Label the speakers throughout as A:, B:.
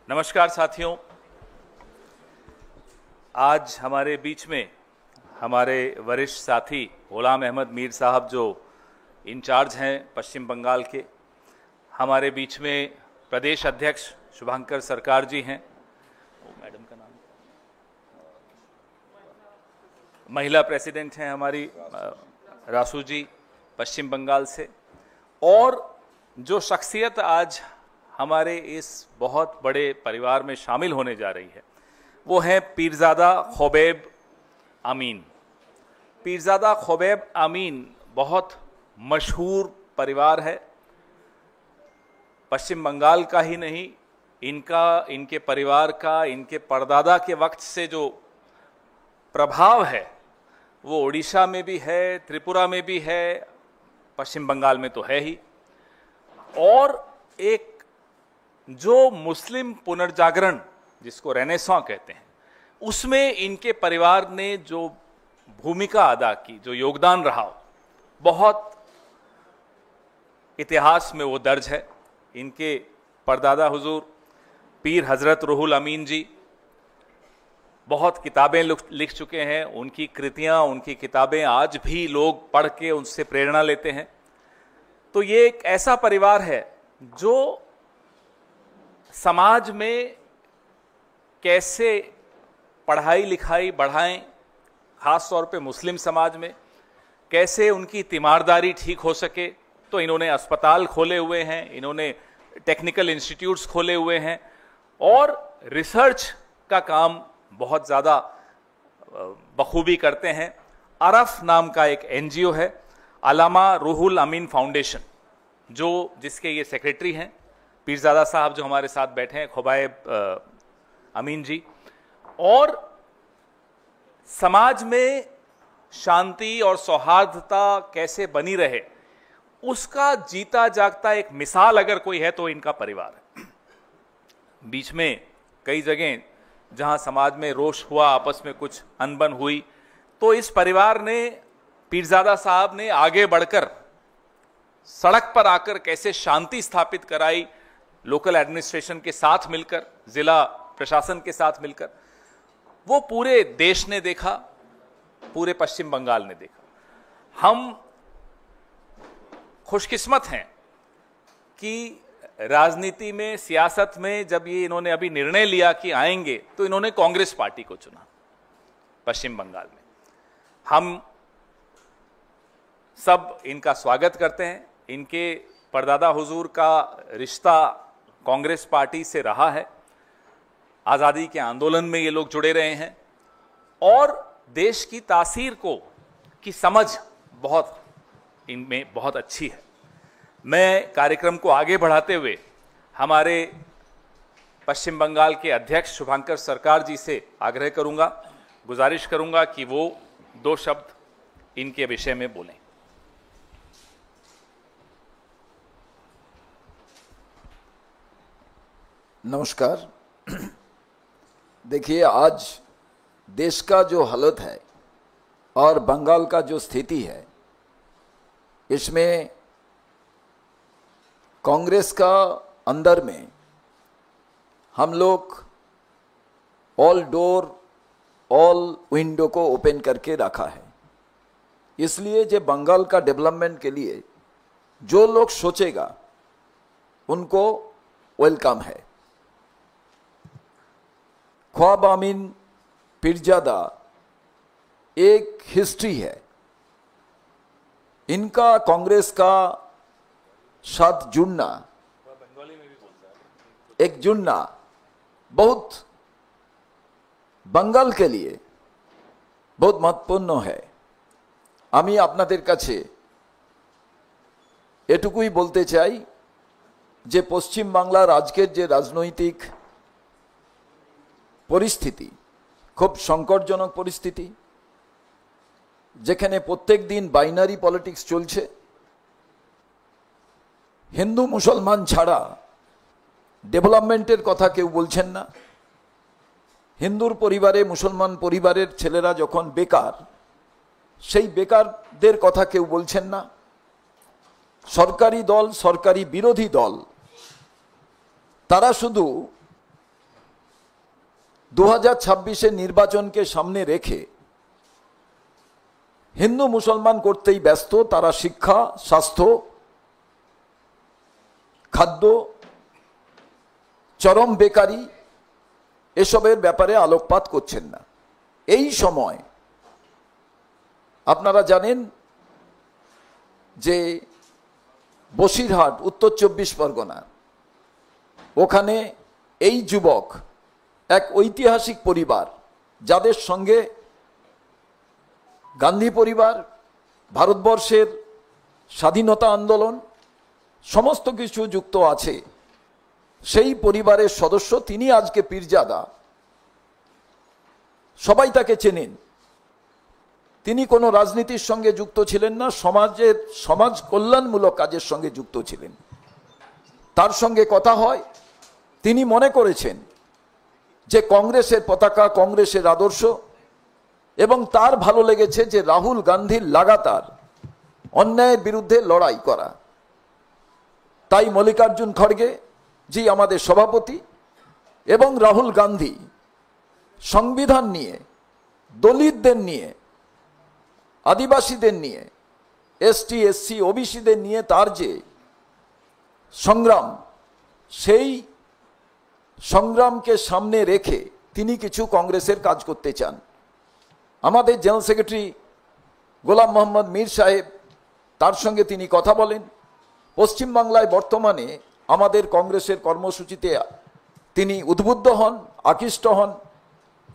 A: नमस्कार साथियों, आज हमारे बीच में हमारे वरिष्ठ साथी गुलाम अहमद मीर साहब जो इंचार्ज हैं पश्चिम बंगाल के, हमारे बीच में प्रदेश अध्यक्ष शुभंकर सरकार जी हैं, मैडम का नाम, महिला प्रेसिडेंट हैं हमारी रासू जी पश्चिम बंगाल से, और जो शख्सियत आज हमारे इस बहुत बड़े परिवार में शामिल होने जा रही है वो है पीरजादा खोबैब अमीन। पीरजादा खोबैब अमीन बहुत मशहूर परिवार है, पश्चिम बंगाल का ही नहीं, इनके परिवार का, इनके परदादा के वक्त से जो प्रभाव है वो उड़ीसा में भी है, त्रिपुरा में भी है, पश्चिम बंगाल में तो है ही। और एक जो मुस्लिम पुनर्जागरण जिसको रेनेसां कहते हैं, उसमें इनके परिवार ने जो भूमिका अदा की, जो योगदान रहा, बहुत इतिहास में वो दर्ज है। इनके परदादा हुजूर पीर हजरत रूहुल अमीन जी बहुत किताबें लिख चुके हैं। उनकी कृतियां, उनकी किताबें आज भी लोग पढ़ के उनसे प्रेरणा लेते हैं। तो ये एक ऐसा परिवार है जो समाज में कैसे पढ़ाई लिखाई बढ़ाएं, खास तौर पे मुस्लिम समाज में कैसे उनकी तीमारदारी ठीक हो सके, तो इन्होंने अस्पताल खोले हुए हैं, इन्होंने टेक्निकल इंस्टीट्यूट्स खोले हुए हैं और रिसर्च का काम बहुत ज़्यादा बखूबी करते हैं। अरफ नाम का एक एनजीओ है, अलामा रूहुल अमीन फाउंडेशन, जिसके ये सेक्रेटरी हैं पीरजादा साहब जो हमारे साथ बैठे हैं, खोबैब अमीन जी। और समाज में शांति और सौहार्दता कैसे बनी रहे उसका जीता जागता एक मिसाल अगर कोई है तो इनका परिवार है। बीच में कई जगह जहां समाज में रोष हुआ, आपस में कुछ अनबन हुई, तो इस परिवार ने, पीरजादा साहब ने आगे बढ़कर सड़क पर आकर कैसे शांति स्थापित कराई, लोकल एडमिनिस्ट्रेशन के साथ मिलकर, जिला प्रशासन के साथ मिलकर, वो पूरे देश ने देखा, पूरे पश्चिम बंगाल ने देखा। हम खुशकिस्मत हैं कि राजनीति में, सियासत में जब ये इन्होंने अभी निर्णय लिया कि आएंगे, तो इन्होंने कांग्रेस पार्टी को चुना पश्चिम बंगाल में। हम सब इनका स्वागत करते हैं। इनके परदादा हुजूर का रिश्ता कांग्रेस पार्टी से रहा है, आज़ादी के आंदोलन में ये लोग जुड़े रहे हैं और देश की तासीर की समझ बहुत इनमें बहुत अच्छी है। मैं कार्यक्रम को आगे बढ़ाते हुए हमारे पश्चिम बंगाल के अध्यक्ष शुभंकर सरकार जी से आग्रह करूंगा, गुजारिश करूंगा कि वो 2 शब्द इनके विषय में बोलें।
B: नमस्कार। देखिए, आज देश का जो हालत है और बंगाल का जो स्थिति है, इसमें कांग्रेस का अंदर में हम लोग ऑल डोर, ऑल विंडो को ओपन करके रखा है। इसलिए जो बंगाल का डेवलपमेंट के लिए जो लोग सोचेगा उनको वेलकम है। ख्वाब अमीन पीरजादा एक हिस्ट्री है। इनका कांग्रेस का साथ जुड़ना, एक जुड़ना बहुत बंगाल के लिए बहुत महत्वपूर्ण है। আমি আপনাদের কাছে এটুকুই বলতে চাই যে পশ্চিম বাংলার আজকের যে রাজনৈতিক পরিস্থিতি খুব সংকটজনক পরিস্থিতি, যেখানে প্রত্যেক দিন বাইনারি পলিটিক্স চলছে। হিন্দু মুসলমান ছাড়া ডেভেলপমেন্টের কথা কেউ বলছেন না। হিন্দুর পরিবারে মুসলমান পরিবারের ছেলেরা যখন বেকার, সেই বেকারদের কথা কেউ বলছেন না। সরকারি দল, সরকারি বিরোধী দল, তারা শুধু 2026 নির্বাচনকে সামনে রেখে হিন্দু মুসলমান করতেই ব্যস্ত। তারা শিক্ষা, স্বাস্থ্য, খাদ্য, চরম বেকারি এসবের ব্যাপারে আলোকপাত করছেন না। এই সময় আপনারা জানেন যে বসিরহাট, উত্তর 24 পরগনা, ওখানে এই যুবক এক ঐতিহাসিক পরিবার, যাদের সঙ্গে গান্ধী পরিবার, ভারতবর্ষের স্বাধীনতা আন্দোলন সমস্ত কিছু যুক্ত আছে, সেই পরিবারের সদস্য তিনি আজকে পীরজাদা। সবাই তাকে চেনেন। তিনি কোনো রাজনীতির সঙ্গে যুক্ত ছিলেন না, সমাজ কল্যাণমূলক কাজের সঙ্গে যুক্ত ছিলেন। তার সঙ্গে কথা হয়, তিনি মনে করেছেন যে কংগ্রেসের পতাকা, কংগ্রেসের আদর্শ, এবং তার ভালো লেগেছে যে রাহুল গান্ধীর লাগাতার অন্যায়ের বিরুদ্ধে লড়াই করা। তাই মল্লিকার্জুন খড়গে জি আমাদের সভাপতি এবং রাহুল গান্ধী সংবিধান নিয়ে, দলিতদের নিয়ে, আদিবাসীদের নিয়ে, এসটি, এসসি, ওবিসিদের নিয়ে তার যে সংগ্রাম, সেই সংগ্রামকে সামনে রেখে তিনি কিছু কংগ্রেসের কাজ করতে চান। আমাদের জেনারেল সেক্রেটারি গোলাম মোহাম্মদ মীর সাহেব, তার সঙ্গে তিনি কথা বলেন। পশ্চিমবাংলায় বর্তমানে আমাদের কংগ্রেসের কর্মসূচিতে তিনি উদ্বুদ্ধ হন, আকৃষ্ট হন।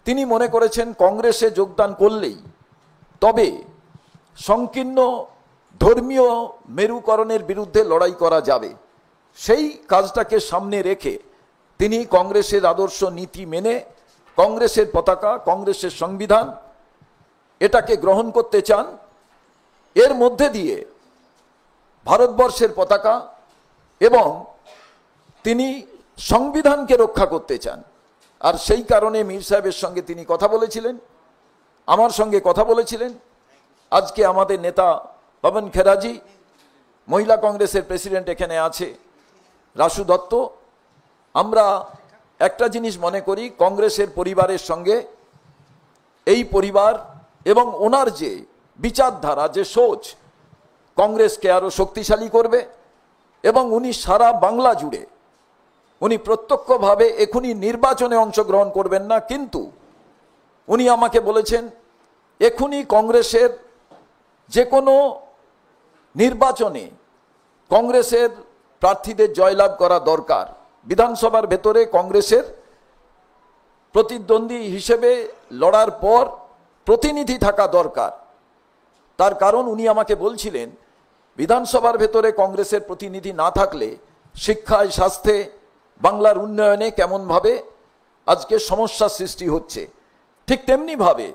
B: তিনি মনে করেছেন কংগ্রেসে যোগদান করলেই তবে সংকীর্ণ ধর্মীয় মেরুকরণের বিরুদ্ধে লড়াই করা যাবে। সেই কাজটাকে সামনে রেখে তিনি কংগ্রেসের আদর্শ নীতি মেনে কংগ্রেসের পতাকা, কংগ্রেসের সংবিধান এটাকে গ্রহণ করতে চান। এর মধ্যে দিয়ে ভারতবর্ষের পতাকা এবং তিনি সংবিধানকে রক্ষা করতে চান। আর সেই কারণে মীর সাহেবের সঙ্গে তিনি কথা বলেছিলেন, আমার সঙ্গে কথা বলেছিলেন। আজকে আমাদের নেতা পবন খেরাজি, মহিলা কংগ্রেসের প্রেসিডেন্ট এখানে আছে, রাসু দত্ত। আমরা একটা জিনিস মনে করি, কংগ্রেসের পরিবারের সঙ্গে এই পরিবার এবং ওনার যে বিচারধারা, যে সোচ, কংগ্রেসকে আরো শক্তিশালী করবে। এবং উনি সারা বাংলা জুড়ে, উনি প্রত্যক্ষভাবে এখনই নির্বাচনে অংশগ্রহণ করবেন না, কিন্তু উনি আমাকে বলেছেন এখনই কংগ্রেসের যে কোনো নির্বাচনে কংগ্রেসের প্রার্থীদের জয়লাভ করা দরকার। বিধানসভার ভেতরে কংগ্রেসের প্রতিদ্বন্দ্বী হিসেবে লড়ার পর প্রতিনিধি থাকা দরকার। তার কারণ উনি আমাকে বলছিলেন বিধানসভার ভেতরে কংগ্রেসের প্রতিনিধি না থাকলে শিক্ষায়, স্বাস্থ্যে, বাংলার উন্নয়নে কেমনভাবে আজকে সমস্যার সৃষ্টি হচ্ছে। ঠিক তেমনিভাবে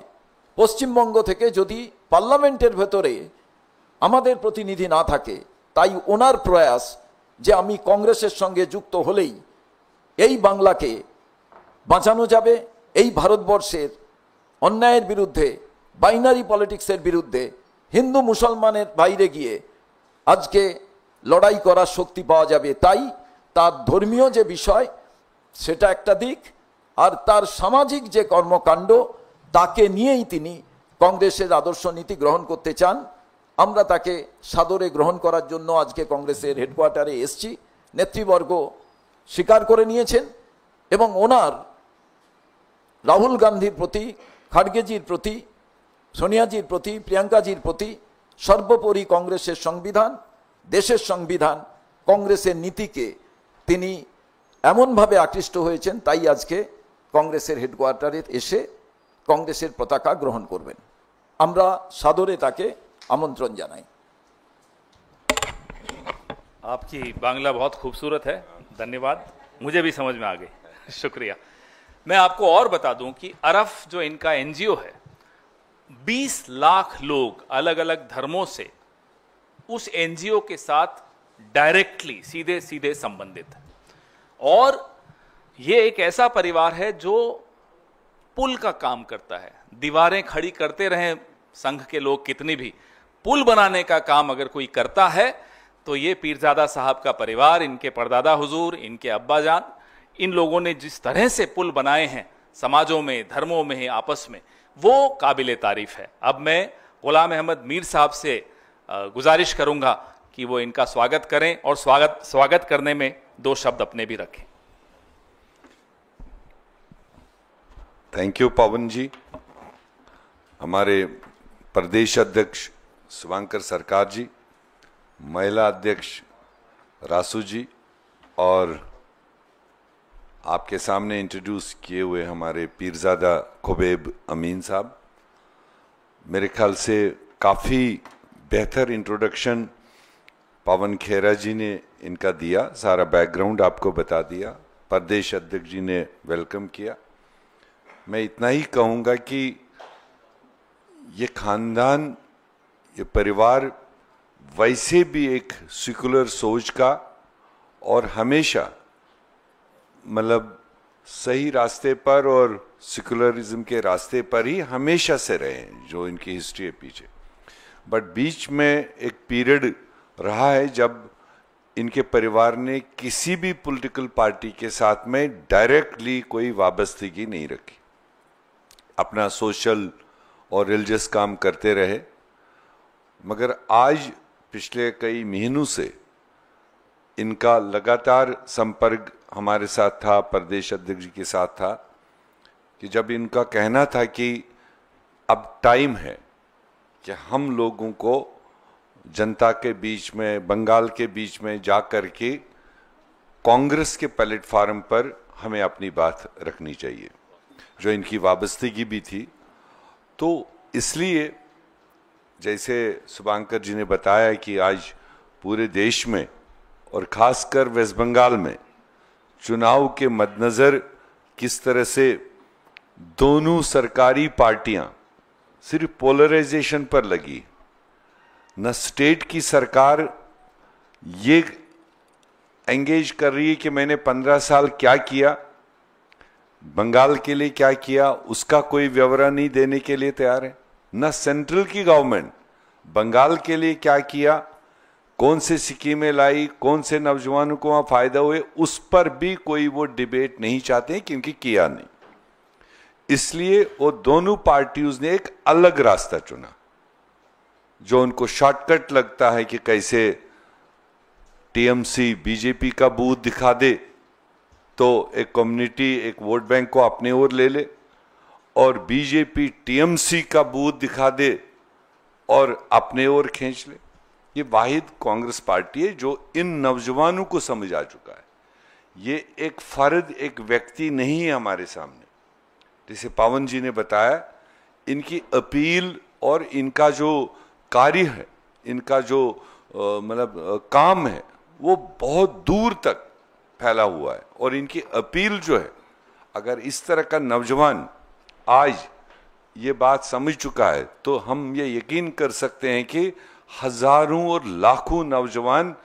B: পশ্চিমবঙ্গ থেকে যদি পার্লামেন্টের ভেতরে আমাদের প্রতিনিধি না থাকে, তাই ওনার প্রয়াস যে আমি কংগ্রেসের সঙ্গে যুক্ত হলেই এই বাংলাকে বাঁচানো যাবে, এই ভারতবর্ষের অন্যায়ের বিরুদ্ধে, বাইনারি পলিটিক্সের বিরুদ্ধে, হিন্দু মুসলমানের বাইরে গিয়ে আজকে লড়াই করার শক্তি পাওয়া যাবে। তাই তার ধর্মীয় যে বিষয় সেটা একটা দিক, আর তার সামাজিক যে কর্মকাণ্ড তাকে নিয়েই তিনি কংগ্রেসের আদর্শ নীতি গ্রহণ করতে চান। আমরা তাকে সাদরে গ্রহণ করার জন্য আজকে কংগ্রেসের হেডকোয়ার্টারে এসছি। নেতৃবর্গ স্বীকার করে নিয়েছেন এবং ওনার রাহুল গান্ধীর প্রতি, খাড়গেজির প্রতি, সোনিয়াজির প্রতি, প্রিয়াঙ্কাজির প্রতি, সর্বোপরি কংগ্রেসের সংবিধান, দেশের সংবিধান, কংগ্রেসের নীতিকে তিনি এমনভাবে আকৃষ্ট হয়েছেন, তাই আজকে কংগ্রেসের হেডকোয়ার্টারে এসে কংগ্রেসের পতাকা গ্রহণ করবেন। আমরা সাদরে তাকে আমন্ত্রণ জানাই।
A: आपकी बांग्ला बहुत खूबसूरत है, धन्यवाद। मुझे भी समझ में आ गई, शुक्रिया। मैं आपको और बता दूं कि अरफ जो इनका एनजीओ है, 20 लाख लोग अलग अलग धर्मों से उस एनजीओ के साथ डायरेक्टली, सीधे सीधे संबंधित है। और ये एक ऐसा परिवार है जो पुल का काम करता है। दीवारें खड़ी करते रहें संघ के लोग कितनी भी, पुल बनाने का काम अगर कोई करता है तो ये पीरजादा साहब का परिवार, इनके परदादा हुजूर, इनके अब्बा जान, इन लोगों ने जिस तरह से पुल बनाए हैं समाजों में, धर्मों में, आपस में, वो काबिल तारीफ है। अब मैं गुलाम अहमद मीर साहब से गुजारिश करूंगा कि वो इनका स्वागत करें और स्वागत करने में 2 शब्द अपने भी रखें।
C: थैंक यू पवन जी। हमारे प्रदेश अध्यक्ष शुभंकर सरकार जी, महिला अध्यक्ष रासू जी, और आपके सामने इंट्रोड्यूस किए हुए हमारे पीरजादा खुबैब अमीन साहब। मेरे ख्याल से काफ़ी बेहतर इंट्रोडक्शन पवन खेरा जी ने इनका दिया, सारा बैकग्राउंड आपको बता दिया, प्रदेश अध्यक्ष जी ने वेलकम किया। मैं इतना ही कहूँगा कि ये खानदान, ये परिवार वैसे भी एक सेकुलर सोच का और हमेशा मतलब सही रास्ते पर और सेकुलरिज्म के रास्ते पर ही हमेशा से रहे हैं, जो इनकी हिस्ट्री है पीछे। बट बीच में एक पीरियड रहा है जब इनके परिवार ने किसी भी पॉलिटिकल पार्टी के साथ में डायरेक्टली कोई वाबस्तगी नहीं रखी, अपना सोशल और रिलीजियस काम करते रहे। मगर आज पिछले कई महीनों से इनका लगातार संपर्क हमारे साथ था, प्रदेश अध्यक्ष जी के साथ था, कि जब इनका कहना था कि अब टाइम है कि हम लोगों को जनता के बीच में, बंगाल के बीच में जा कर के कांग्रेस के प्लेटफार्म पर हमें अपनी बात रखनी चाहिए, जो इनकी वाबस्तगी भी थी। तो इसलिए जैसे शुभंकर जी ने बताया कि आज पूरे देश में और खासकर वेस्ट बंगाल में चुनाव के मद्देनजर किस तरह से दोनों सरकारी पार्टियां सिर्फ पोलराइजेशन पर लगी, न स्टेट की सरकार ये एंगेज कर रही है कि मैंने 15 साल क्या किया, बंगाल के लिए क्या किया, उसका कोई विवरण नहीं देने के लिए तैयार है, न सेंट्रल की गवर्नमेंट बंगाल के लिए क्या किया, कौन से स्कीमें लाई, कौन से नौजवानों को वहां फायदा हुए, उस पर भी कोई वो डिबेट नहीं चाहते हैं, क्योंकि किया नहीं। इसलिए वो दोनों पार्टियों ने एक अलग रास्ता चुना, जो उनको शॉर्टकट लगता है कि कैसे टीएमसी बीजेपी का बूथ दिखा दे तो एक कम्युनिटी, एक वोट बैंक को अपने ओर ले ले, और बीजेपी टीएमसी का बूथ दिखा दे और अपने ओर खींच ले। ये वाहिद कांग्रेस पार्टी है जो इन नौजवानों को समझ आ चुका है। ये एक फर्द, एक व्यक्ति नहीं है हमारे सामने। जैसे पवन जी ने बताया, इनकी अपील और इनका जो कार्य है, इनका जो मतलब काम है, वो बहुत दूर तक फैला हुआ है। और इनकी अपील जो है, अगर इस तरह का नौजवान आज ये बात समझ चुका है, तो हम ये यकीन कर सकते हैं कि हजारों और लाखों नौजवान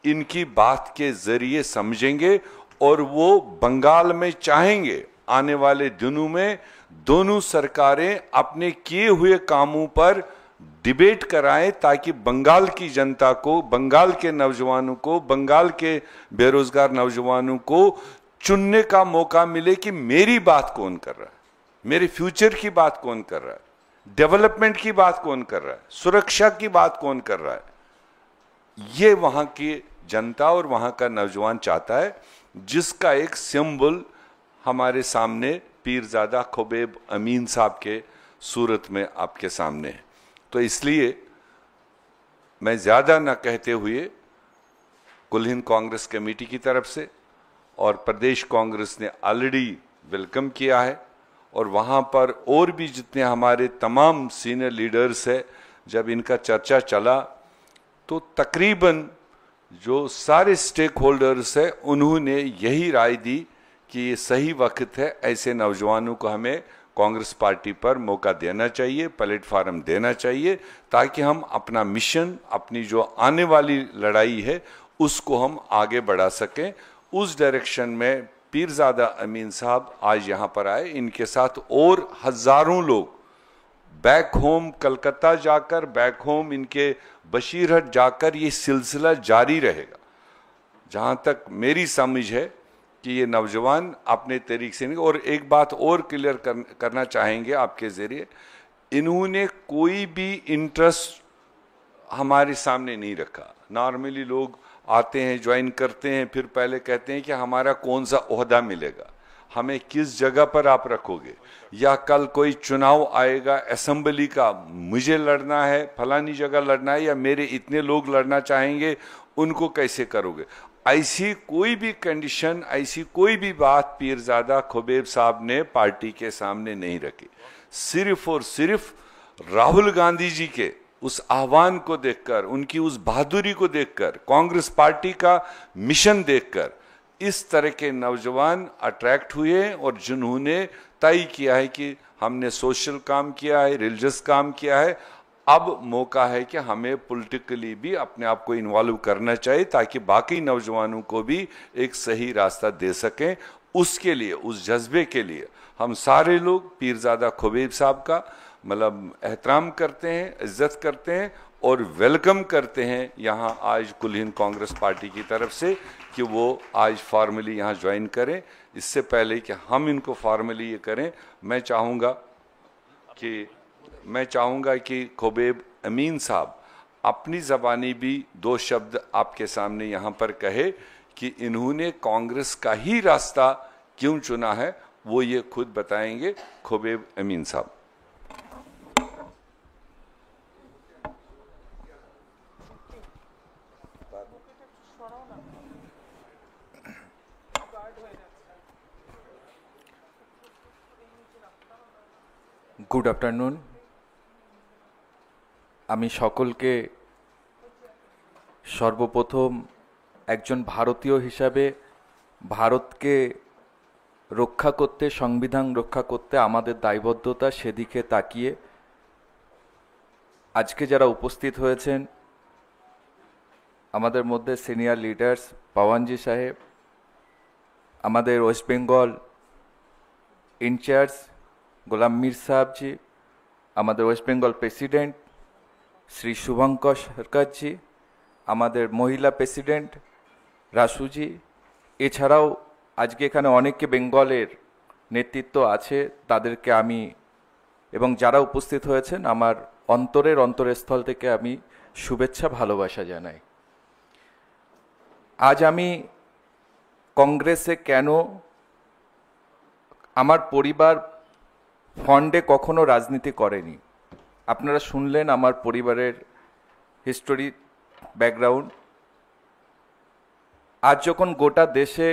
C: इनकी बात के जरिए समझेंगे और वो बंगाल में चाहेंगे आने वाले दिनों में दोनों सरकारें अपने किए हुए कामों पर डिबेट कराएं, ताकि बंगाल की जनता को, बंगाल के नौजवानों को, बंगाल के बेरोजगार नौजवानों को चुनने का मौका मिले कि मेरी बात कौन कर रहा है, मेरे फ्यूचर की बात कौन कर रहा है, डेवलपमेंट की बात कौन कर रहा है, सुरक्षा की बात कौन कर रहा है। ये वहां की जनता और वहां का नौजवान चाहता है, जिसका एक सिंबल हमारे सामने पीरजादा खुबैब अमीन साहब के सूरत में आपके सामने है। तो इसलिए मैं ज्यादा न कहते हुए कुल हिंद कांग्रेस कमेटी की तरफ से और प्रदेश कांग्रेस ने ऑलरेडी वेलकम किया है, और वहाँ पर और भी जितने हमारे तमाम सीनियर लीडर्स हैं, जब इनका चर्चा चला तो तकरीबन जो सारे स्टेक होल्डर्स हैं उन्होंने यही राय दी कि ये सही वक्त है, ऐसे नौजवानों को हमें कांग्रेस पार्टी पर मौका देना चाहिए, प्लेटफार्म देना चाहिए, ताकि हम अपना मिशन, अपनी जो आने वाली लड़ाई है उसको हम आगे बढ़ा सकें। उस डायरेक्शन में पीरजादा अमीन साहब आज यहाँ पर आए, इनके साथ और हजारों लोग बैक होम कलकत्ता जाकर, बैक होम इनके बशीरहट जाकर ये सिलसिला जारी रहेगा। जहाँ तक मेरी समझ है, कि ये नौजवान अपने तरीके से नहीं। और एक बात और क्लियर करना चाहेंगे आपके जरिए, इन्होंने कोई भी इंटरेस्ट हमारे सामने नहीं रखा। नॉर्मली लोग आते हैं, ज्वाइन करते हैं, फिर पहले कहते हैं कि हमारा कौन सा ओहदा मिलेगा, हमें किस जगह पर आप रखोगे, या कल कोई चुनाव आएगा असेंबली का, मुझे लड़ना है, फलानी जगह लड़ना है, या मेरे इतने लोग लड़ना चाहेंगे, उनको कैसे करोगे। ऐसी कोई भी कंडीशन, ऐसी कोई भी बात पीरजादा खुबैब साहब ने पार्टी के सामने नहीं रखी। सिर्फ और सिर्फ राहुल गांधी जी के उस आह्वान को देखकर, उनकी उस बहादुरी को देखकर, कांग्रेस पार्टी का मिशन देखकर इस तरह के नौजवान अट्रैक्ट हुए और जिन्होंने तय किया है कि हमने सोशल काम किया है, रिलीजियस काम किया है, अब मौका है कि हमें पॉलिटिकली भी अपने आप को इन्वॉल्व करना चाहिए ताकि बाकी नौजवानों को भी एक सही रास्ता दे सकें। उसके लिए, उस जज्बे के लिए हम सारे लोग पीरजादा खुबैब साहब का मतलब एहतराम करते हैं, इज्जत करते हैं और वेलकम करते हैं यहाँ आज कुल हिंद कांग्रेस पार्टी की तरफ से कि वो आज फॉर्मली यहाँ ज्वाइन करें। इससे पहले कि हम इनको फॉर्मली ये करें, मैं चाहूँगा कि खुबैब अमीन साहब अपनी ज़बानी भी 2 शब्द आपके सामने यहाँ पर कहे कि इन्होंने कांग्रेस का ही रास्ता क्यों चुना है, वो ये खुद बताएंगे। खुबैब अमीन साहब।
D: Good afternoon. আমি সকলকে সর্বপ্রথম একজন ভারতীয় হিসাবে ভারতকে রক্ষা করতে, সংবিধান রক্ষা করতে আমাদের দায়বদ্ধতা সেদিকে তাকিয়ে আজকে যারা উপস্থিত হয়েছেন আমাদের মধ্যে সিনিয়র লিডার্স পাওয়ানজি সাহেব, আমাদের ওয়েস্ট বেঙ্গল ইনচার্জ গোলাম মীর সাহেবজি, আমাদের ওয়েস্ট বেঙ্গল প্রেসিডেন্ট শ্রী শুভঙ্কর সরকারজি, আমাদের মহিলা প্রেসিডেন্ট রাসুজি, এছাড়াও আজকে এখানে অনেকে বেঙ্গলের নেতৃত্ব আছে, তাদেরকে আমি এবং যারা উপস্থিত হয়েছেন আমার অন্তরস্থল থেকে আমি শুভেচ্ছা ভালোবাসা জানাই। আজ আমি কংগ্রেসে কেন, আমার পরিবার ফন্ডে কখনো রাজনীতি করেনি। আপনারা শুনলেন আমার পরিবারের হিস্টোরি, ব্যাকগ্রাউন্ড। আজ যখন গোটা দেশে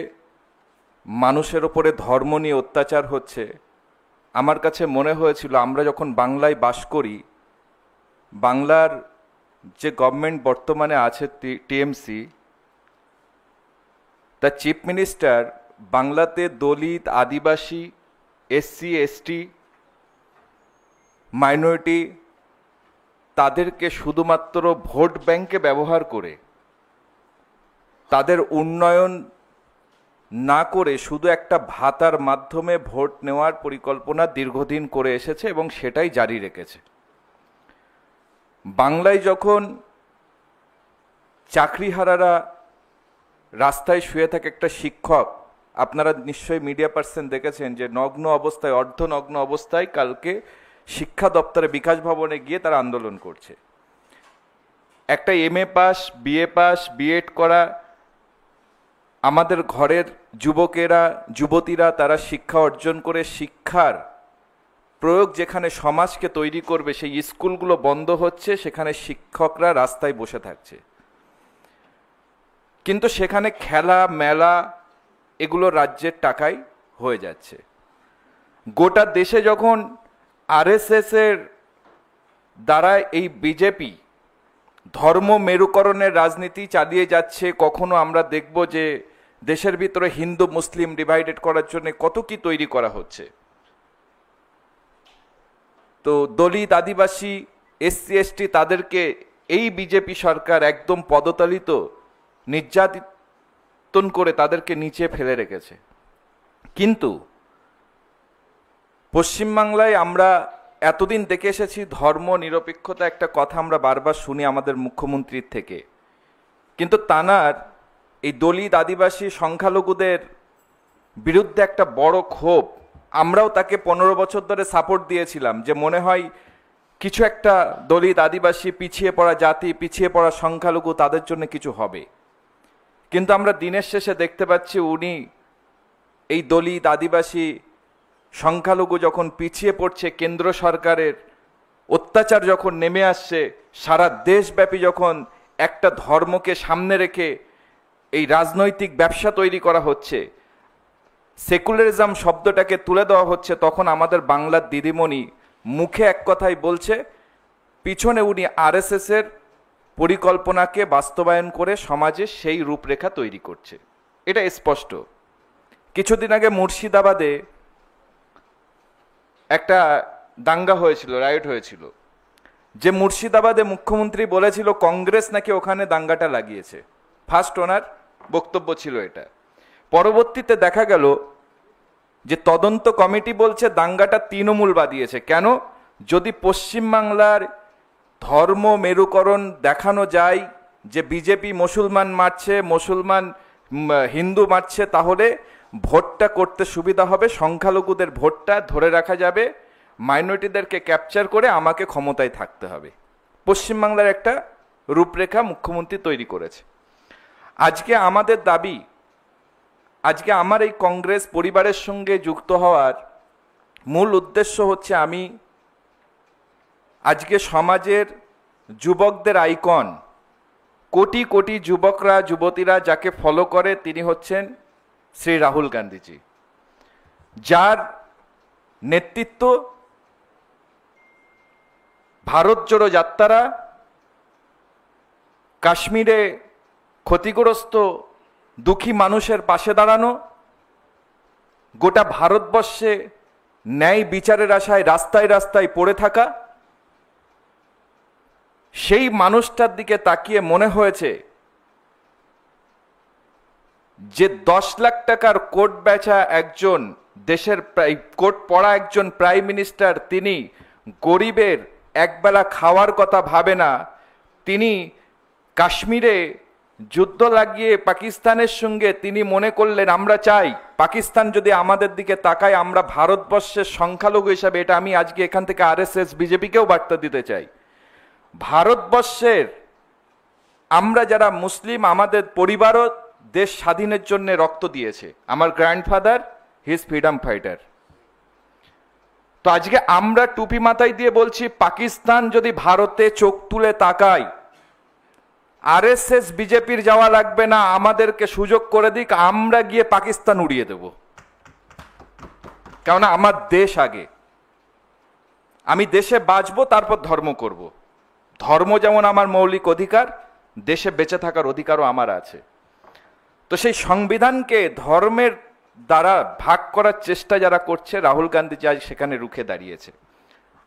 D: মানুষের ওপরে ধর্ম নিয়ে অত্যাচার হচ্ছে, আমার কাছে মনে হয়েছিল আমরা যখন বাংলায় বাস করি, বাংলার যে গভর্নমেন্ট বর্তমানে আছে টিএমসি, তার চিফ মিনিস্টার বাংলাতে দলিত, আদিবাসী, এসসি এসটি, মাইনরিটি তাদেরকে শুধুমাত্র ভোট ব্যাংকে ব্যবহার করে, তাদের উন্নয়ন না করে শুধু একটা ভাতার মাধ্যমে ভোট নেওয়ার পরিকল্পনা দীর্ঘদিন করে এসেছে এবং সেটাই জারি রেখেছে। বাংলায় যখন চাকরিহারারা রাস্তায় শুয়ে থাকে, একটা শিক্ষক, আপনারা নিশ্চয়ই মিডিয়া পার্সন দেখেছেন যে নগ্ন অবস্থায়, অর্ধনগ্ন অবস্থায় কালকে শিক্ষা দপ্তরে বিকাশ ভবনে গিয়ে তারা আন্দোলন করছে। একটা MA pass, BA pass, BEd করা আমাদের ঘরের যুবকেরা, যুবতীরা, তারা শিক্ষা অর্জন করে শিক্ষার প্রয়োগ যেখানে সমাজকে তৈরি করবে সেই স্কুলগুলো বন্ধ হচ্ছে, সেখানে শিক্ষকরা রাস্তায় বসে থাকছে। কিন্তু সেখানে খেলা, মেলা এগুলো রাজ্যের টাকায় হয়ে যাচ্ছে। গোটা দেশে যখন আরএসএস এর দ্বারা এই বিজেপি ধর্ম মেরুকরণের রাজনীতি চালিয়ে যাচ্ছে, কখনো আমরা দেখব যে দেশের ভিতরে হিন্দু মুসলিম ডিভাইডেড করার জন্য কত কি তৈরি করা হচ্ছে। তো দলিত, আদিবাসী, এসসি এসটি তাদেরকে এই বিজেপি সরকার একদম পদতালিত, নির্যাতন করে তাদেরকে নিচে ফেলে রেখেছে। কিন্তু পশ্চিমবাংলায় আমরা এতদিন দেখে এসেছি ধর্ম নিরপেক্ষতা, একটা কথা আমরা বারবার শুনি আমাদের মুখ্যমন্ত্রীর থেকে, কিন্তু তানার এই দলিত, আদিবাসী, সংখ্যালঘুদের বিরুদ্ধে একটা বড় ক্ষোভ। আমরাও তাকে 15 বছর ধরে সাপোর্ট দিয়েছিলাম যে মনে হয় কিছু একটা দলিত আদিবাসী, পিছিয়ে পড়া জাতি, পিছিয়ে পড়া সংখ্যালঘু, তাদের জন্য কিছু হবে। কিন্তু আমরা দিনের শেষে দেখতে পাচ্ছি উনি এই দলিত আদিবাসী সংখ্যালঘু যখন পিছিয়ে পড়ছে, কেন্দ্র সরকারের অত্যাচার যখন নেমে আসছে, সারা দেশব্যাপী যখন একটা ধর্মকে সামনে রেখে এই রাজনৈতিক ব্যবসা তৈরি করা হচ্ছে, সেকুলারিজম শব্দটাকে তুলে দেওয়া হচ্ছে, তখন আমাদের বাংলার দিদিমণি মুখে এক কথাই বলছে, পিছনে উনি আরএসএস এর পরিকল্পনাকে বাস্তবায়ন করে সমাজে সেই রূপরেখা তৈরি করছে। এটা স্পষ্ট। কিছুদিন আগে মুর্শিদাবাদে একটা দাঙ্গা হয়েছিল, রাইট হয়েছিল, যে মুর্শিদাবাদে মুখ্যমন্ত্রী বলেছিল কংগ্রেস নাকি ওখানে দাঙ্গাটা লাগিয়েছে। ফার্স্ট ওনার বক্তব্য ছিল এটা। পরবর্তীতে দেখা গেল যে তদন্ত কমিটি বলছে দাঙ্গাটা তৃণমূল বাদিয়েছে। কেন? যদি পশ্চিমবাংলার ধর্ম মেরুকরণ দেখানো যায় যে বিজেপি মুসলমান মারছে, মুসলমান হিন্দু মারছে, তাহলে ভোটটা করতে সুবিধা হবে, সংখ্যালঘুদের ভোটটা ধরে রাখা যাবে, মাইনরিটিদেরকে ক্যাপচার করে আমাকে ক্ষমতায় থাকতে হবে। পশ্চিমবাংলার একটা রূপরেখা মুখ্যমন্ত্রী তৈরি করেছে। আজকে আমাদের দাবি, আজকে আমার এই কংগ্রেস পরিবারের সঙ্গে যুক্ত হওয়ার মূল উদ্দেশ্য হচ্ছে, আমি আজকে সমাজের যুবকদের আইকন, কোটি কোটি যুবকরা যুবতীরা যাকে ফলো করে, তিনি হচ্ছেন শ্রী রাহুল গান্ধীজি, যার নেতৃত্ব ভারত জোড়ো যাত্রা, কাশ্মীরে ক্ষতিগ্রস্ত দুঃখী মানুষের পাশে দাঁড়ানো, গোটা ভারতবর্ষে ন্যায় বিচারের আশায় রাস্তায় রাস্তায় পড়ে থাকা, সেই মানুষটার দিকে তাকিয়ে মনে হয়েছে যে 10 লাখ টাকার কোট বেচা একজন দেশের কোট পড়া একজন প্রাইম মিনিস্টার, তিনি গরিবের একবেলা খাওয়ার কথা ভাবে না। তিনি কাশ্মীরে যুদ্ধ লাগিয়ে পাকিস্তানের সঙ্গে তিনি মনে করলেন, আমরা চাই পাকিস্তান যদি আমাদের দিকে তাকায়, আমরা ভারতবর্ষের সংখ্যালঘু হিসাবে, এটা আমি আজকে এখান থেকে আরএসএস বিজেপিকেও বার্তা দিতে চাই, ভারতবর্ষের আমরা যারা মুসলিম, আমাদের পরিবারও দেশ স্বাধীনের জন্য রক্ত দিয়েছে। আমার grandfather he is freedom fighter. তো আজকে আমরা টুপি মাথায় দিয়ে বলছি, পাকিস্তান যদি ভারতে চোখ তুলে তাকায়, আরএসএস বিজেপির যাওয়া লাগবে না, আমাদেরকে সুযোগ করে দিক, আমরা গিয়ে পাকিস্তান উড়িয়ে দেব। কেননা আমার দেশ আগে, আমি দেশে বাঁচবো, তারপর ধর্ম করব। ধর্ম যেমন আমার মৌলিক অধিকার, দেশে বেঁচে থাকার অধিকারও আমার আছে। তো সেই সংবিধানকে ধর্মের দ্বারা ভাগ করার চেষ্টা যারা করছে, রাহুল গান্ধী আজ সেখানে রুখে দাঁড়িয়েছে।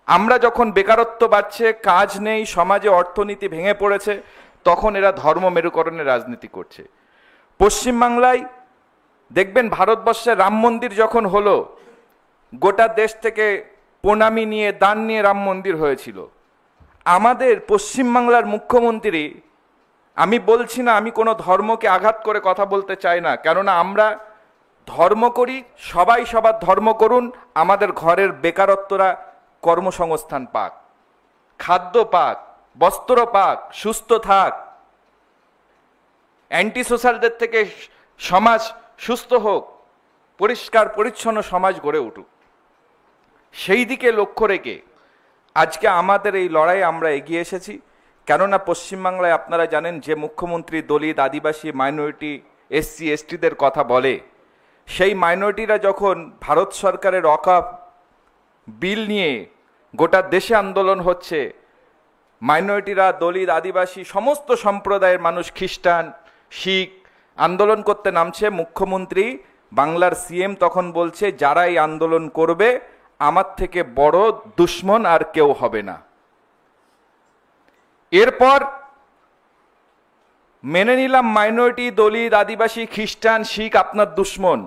D: আমরা যখন বেকারত্ব বাড়ছে, কাজ নেই, সমাজে অর্থনীতি ভেঙে পড়েছে, তখন এরা ধর্ম মেরুকরণের রাজনীতি করছে। পশ্চিমবাংলায় দেখবেন, ভারতবর্ষে রাম মন্দির যখন হলো, গোটা দেশ থেকে প্রণামী নিয়ে, দান নিয়ে রাম মন্দির হয়েছিল। আমাদের পশ্চিমবাংলার মুখ্যমন্ত্রী, আমি বলছি না, আমি কোনো ধর্মকে আঘাত করে কথা বলতে চাই না, কেননা আমরা ধর্ম করি, সবাই সবার ধর্ম করুন, আমাদের ঘরের বেকারত্বরা কর্মসংস্থান পাক, খাদ্য পাক, বস্ত্র পাক, সুস্থ থাক, অ্যান্টি সোশ্যালদের থেকে সমাজ সুস্থ হোক, পরিষ্কার পরিচ্ছন্ন সমাজ গড়ে উঠুক। সেই দিকে লক্ষ্য রেখে আজকে আমাদের এই লড়াই আমরা এগিয়ে এসেছি। কেননা পশ্চিমবাংলায় আপনারা জানেন, যে মুখ্যমন্ত্রী দলিত আদিবাসী মাইনরিটি এসসি এসটিদের কথা বলে, সেই মাইনরিটিরা যখন ভারত সরকারের ওয়াকফ বিল নিয়ে গোটা দেশে আন্দোলন হচ্ছে, মাইনরিটিরা, দলিত আদিবাসী সমস্ত সম্প্রদায়ের মানুষ, খ্রিস্টান শিখ আন্দোলন করতে নামছে, মুখ্যমন্ত্রী বাংলার সিএম তখন বলছে, যারা এই আন্দোলন করবে আমার থেকে বড় দুশ্মন আর কেউ হবে না। এরপর মেনে নিলাম মাইনরিটি, দলিত আদিবাসী, খ্রিস্টান শিখ আপনার দুশ্মন,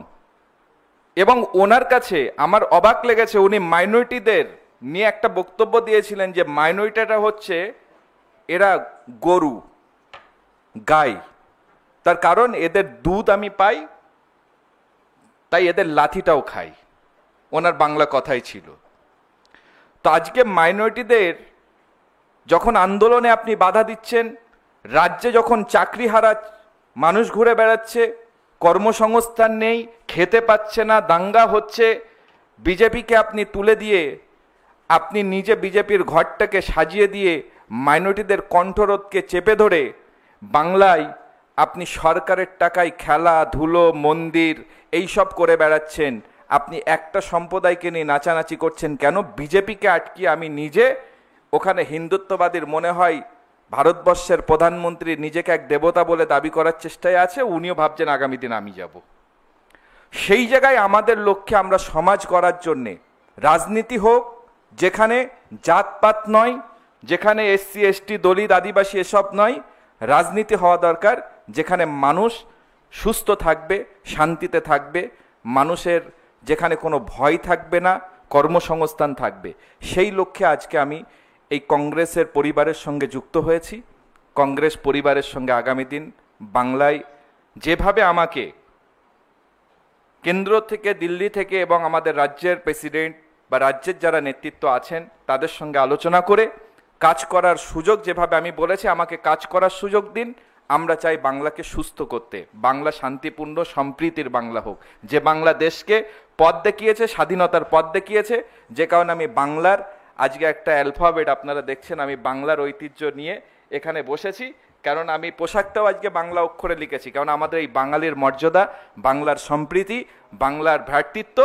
D: এবং ওনার কাছে আমার অবাক লেগেছে, উনি মাইনরিটিদের নিয়ে একটা বক্তব্য দিয়েছিলেন যে মাইনরিটিটা হচ্ছে এরা গরু, গাই, তার কারণ এদের দুধ আমি পাই, তাই এদের লাঠিটাও খাই, ওনার বাংলা কথাই ছিল। তো আজকে মাইনরিটিদের যখন আন্দোলনে আপনি বাধা দিচ্ছেন, রাজ্যে যখন চাকরি হারা মানুষ ঘুরে বেড়াচ্ছে, কর্মসংস্থান নেই, খেতে পাচ্ছে না, দাঙ্গা হচ্ছে, বিজেপিকে আপনি তুলে দিয়ে আপনি নিজে বিজেপির ঘরটাকে সাজিয়ে দিয়ে মাইনরিটিদের কণ্ঠরোধকে চেপে ধরে বাংলায় আপনি সরকারের টাকায় খেলাধুলো, মন্দির এইসব করে বেড়াচ্ছেন। আপনি একটা সম্প্রদায়কে নিয়ে নাচানাচি করছেন কেন? বিজেপিকে আটকিয়ে আমি নিজে ওখানে হিন্দুত্ববাদীর মনে হয় ভারতবর্ষের প্রধানমন্ত্রী নিজেকে এক দেবতা বলে দাবি করার চেষ্টায় আছে, উনিও ভাবছেন আগামী দিন আমি যাব। সেই জায়গায় আমাদের লক্ষ্যে আমরা সমাজ করার জন্যে রাজনীতি হোক যেখানে জাতপাত নয়, যেখানে এসসি এসটি দলিত আদিবাসী এসব নয়, রাজনীতি হওয়া দরকার যেখানে মানুষ সুস্থ থাকবে, শান্তিতে থাকবে, মানুষের যেখানে কোনো ভয় থাকবে না, কর্মসংস্থান থাকবে। সেই লক্ষ্যে আজকে আমি এই কংগ্রেসের পরিবারের সঙ্গে যুক্ত হয়েছি। কংগ্রেস পরিবারের সঙ্গে আগামী দিন বাংলায় যেভাবে আমাকে কেন্দ্র থেকে, দিল্লি থেকে এবং আমাদের রাজ্যের প্রেসিডেন্ট বা রাজ্যের যারা নেতৃত্ব আছেন তাদের সঙ্গে আলোচনা করে কাজ করার সুযোগ, যেভাবে আমি বলেছি আমাকে কাজ করার সুযোগ দিন। আমরা চাই বাংলাকে সুস্থ করতে, বাংলা শান্তিপূর্ণ সম্প্রীতির বাংলা হোক, যে বাংলা দেশকে পথ দেখিয়েছে, স্বাধীনতার পথ দেখিয়েছে, যে কারণে আমি বাংলার আজকে একটা অ্যালফাবেট আপনারা দেখছেন, আমি বাংলার ঐতিহ্য নিয়ে এখানে বসেছি। কারণ আমি পোশাকটাও আজকে বাংলা অক্ষরে লিখেছি, কারণ আমাদের এই বাঙালির মর্যাদা, বাংলার সম্প্রীতি, বাংলার ভ্রাতৃত্ব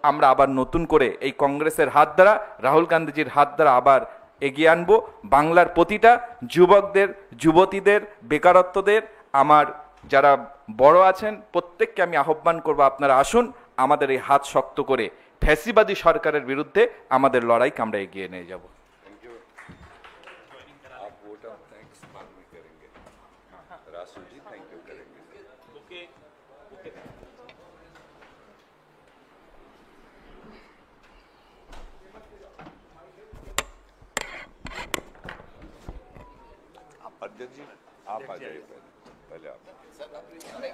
D: আমরা আবার নতুন করে এই কংগ্রেসের হাত দ্বারা, রাহুল গান্ধীজির হাত দ্বারা আবার এগিয়ে আনবো। বাংলার প্রতিটা যুবকদের, যুবতীদের, বেকারত্বদের, আমার যারা বড় আছেন প্রত্যেককে আমি আহ্বান করব, আপনারা আসুন আমাদের এই হাত শক্ত করে ফ্যাসিবাদী সরকারের বিরুদ্ধে আমাদের লড়াইকে আমরা এগিয়ে নিয়ে যাব।
C: अध्यक्ष जी आप आ जाइए, पहले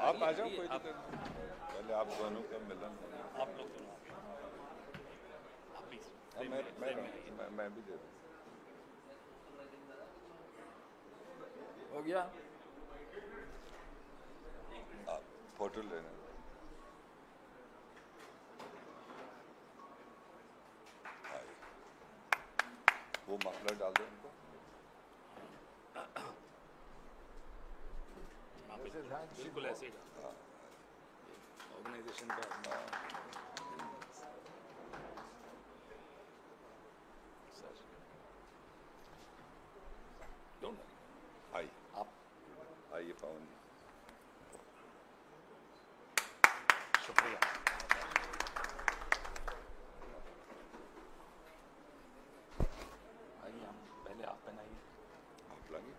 C: आप आ जाओ, कोई दिक्कत नहीं। पहले आप दोनों का मिलन, आप लोग मैं भी दे दूँ।
B: हो गया?
C: आप फोटो लेना, वो मफलर डाल दो उनको।
A: बिल्कुल ऐसे ही ऑर्गेनाइजेशन का
C: आइए, आप आइए पवन जी।
A: शुक्रिया। आइए, हम पहले आप पहनाइए,
C: आप लाइए।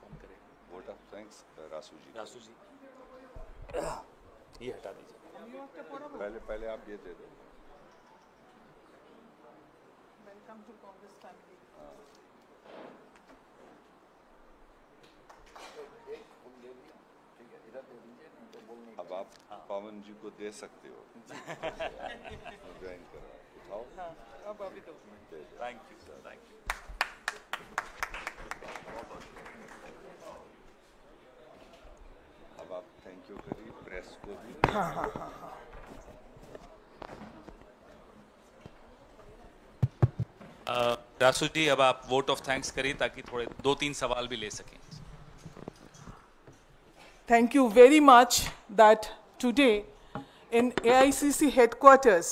A: कौन करेगा?
C: Vote of thanks Rasu ji.
A: Rasu ji, ये हटा दीजिए।
C: पहले आप ये दे दो।
E: Welcome to Congress family.
C: अब आप पवन जी को दे सकते हो। ज्वाइन करो, उठाओ।
A: अब अभी तो thank you sir, thank you.
C: अब आप थैंक यू करिए प्रेस को भी।
A: रासू जी, अब आप वोट ऑफ थैंक्स करिए ताकि थोड़े 2-3 सवाल भी ले सकें।
E: Thank you very much that today in AICC headquarters,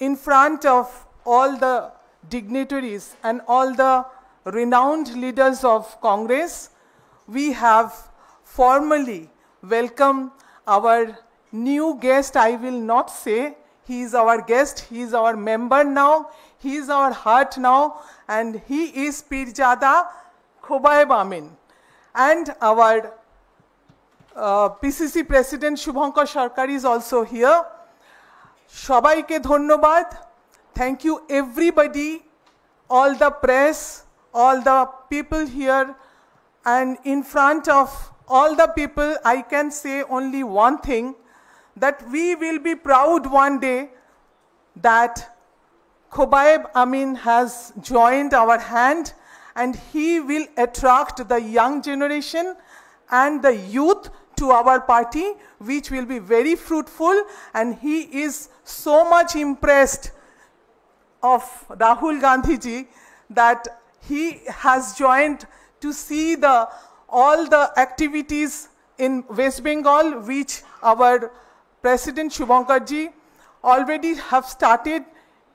E: in front of all the dignitaries and all the renowned leaders of Congress, we have formally welcomed our new guest. I will not say he is our guest, he is our member now, he is our heart now, and he is Pirzada Khobaib Amin. And our PCC President Shubhankar Sarkar is also here. সবাইকে ধন্যবাদ। thank you everybody, all the press, all the people here, and in front of all the people, I can say only one thing, that we will be proud one day that Khobaib Amin has joined our hand, and he will attract the young generation and the youth to our party, which will be very fruitful. And he is so much impressed of Rahul Gandhi ji that he has joined to see all the activities in West Bengal, which our President Shubhankar ji already have started.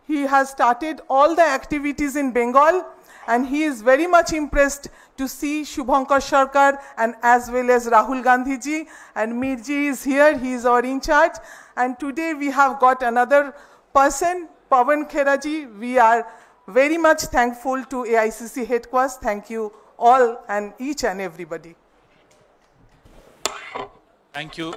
E: He has started all the activities in Bengal, and he is very much impressed to see Shubhankar Sarkar and as well as Rahul Gandhi ji. And Mir ji is here, he is our in charge. And today we have got another person, Pawan Khera ji. We are very much thankful to AICC headquarters. Thank you all and each and everybody.
A: Thank you.